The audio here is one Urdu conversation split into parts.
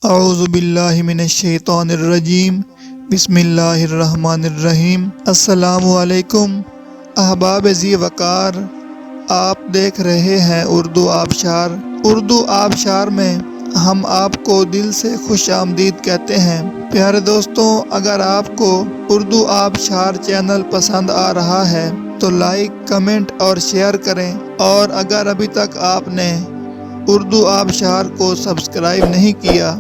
اعوذ باللہ من الشیطان الرجیم، بسم اللہ الرحمن الرحیم۔ السلام علیکم احباب ذی وقار، آپ دیکھ رہے ہیں اردو آبشار۔ اردو آبشار میں ہم آپ کو دل سے خوش آمدید کہتے ہیں۔ پیارے دوستوں، اگر آپ کو اردو آبشار چینل پسند آ رہا ہے تو لائک، کمنٹ اور شیئر کریں، اور اگر ابھی تک آپ نے اردو آبشار کو سبسکرائب نہیں کیا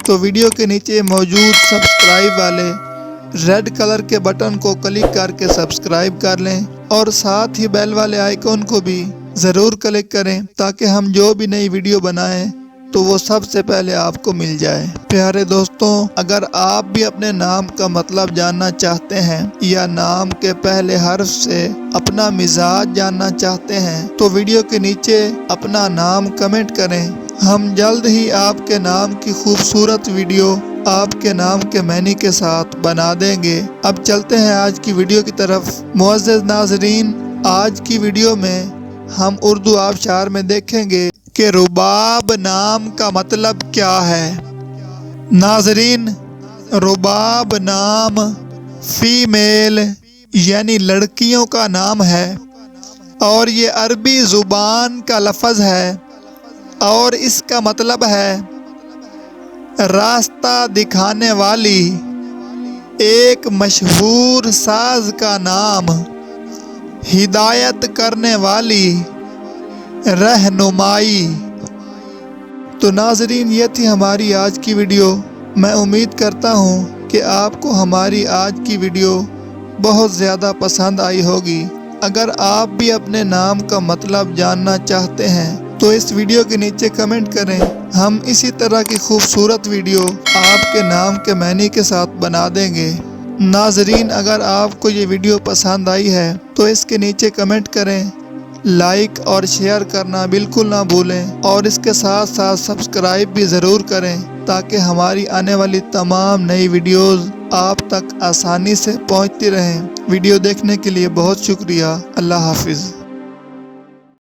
تو ویڈیو کے نیچے موجود سبسکرائب والے ریڈ کلر کے بٹن کو کلک کر کے سبسکرائب کر لیں، اور ساتھ ہی بیل والے آئیکن کو بھی ضرور کلک کریں تاکہ ہم جو بھی نئی ویڈیو بنائیں تو وہ سب سے پہلے آپ کو مل جائے۔ پیارے دوستوں، اگر آپ بھی اپنے نام کا مطلب جاننا چاہتے ہیں یا نام کے پہلے حرف سے اپنا مزاج جاننا چاہتے ہیں تو ویڈیو کے نیچے اپنا نام کمنٹ کریں۔ ہم جلد ہی آپ کے نام کی خوبصورت ویڈیو آپ کے نام کے معنی کے ساتھ بنا دیں گے۔ اب چلتے ہیں آج کی ویڈیو کی طرف۔ معزز ناظرین، آج کی ویڈیو میں ہم اردو آبشار میں دیکھیں گے کہ رباب نام کا مطلب کیا ہے۔ ناظرین، رباب نام فیمیل یعنی لڑکیوں کا نام ہے، اور یہ عربی زبان کا لفظ ہے، اور اس کا مطلب ہے راستہ دکھانے والی، ایک مشہور ساز کا نام، ہدایت کرنے والی، رہنمائی۔ تو ناظرین، یہ تھی ہماری آج کی ویڈیو۔ میں امید کرتا ہوں کہ آپ کو ہماری آج کی ویڈیو بہت زیادہ پسند آئی ہوگی۔ اگر آپ بھی اپنے نام کا مطلب جاننا چاہتے ہیں تو اس ویڈیو کے نیچے کمنٹ کریں۔ ہم اسی طرح کی خوبصورت ویڈیو آپ کے نام کے معنی کے ساتھ بنا دیں گے۔ ناظرین، اگر آپ کو یہ ویڈیو پسند آئی ہے تو اس کے نیچے کمنٹ کریں، لائک اور شیئر کرنا بالکل نہ بھولیں، اور اس کے ساتھ ساتھ سبسکرائب بھی ضرور کریں تاکہ ہماری آنے والی تمام نئی ویڈیوز آپ تک آسانی سے پہنچتی رہیں۔ ویڈیو دیکھنے کے لیے بہت شکریہ۔ اللہ حافظ۔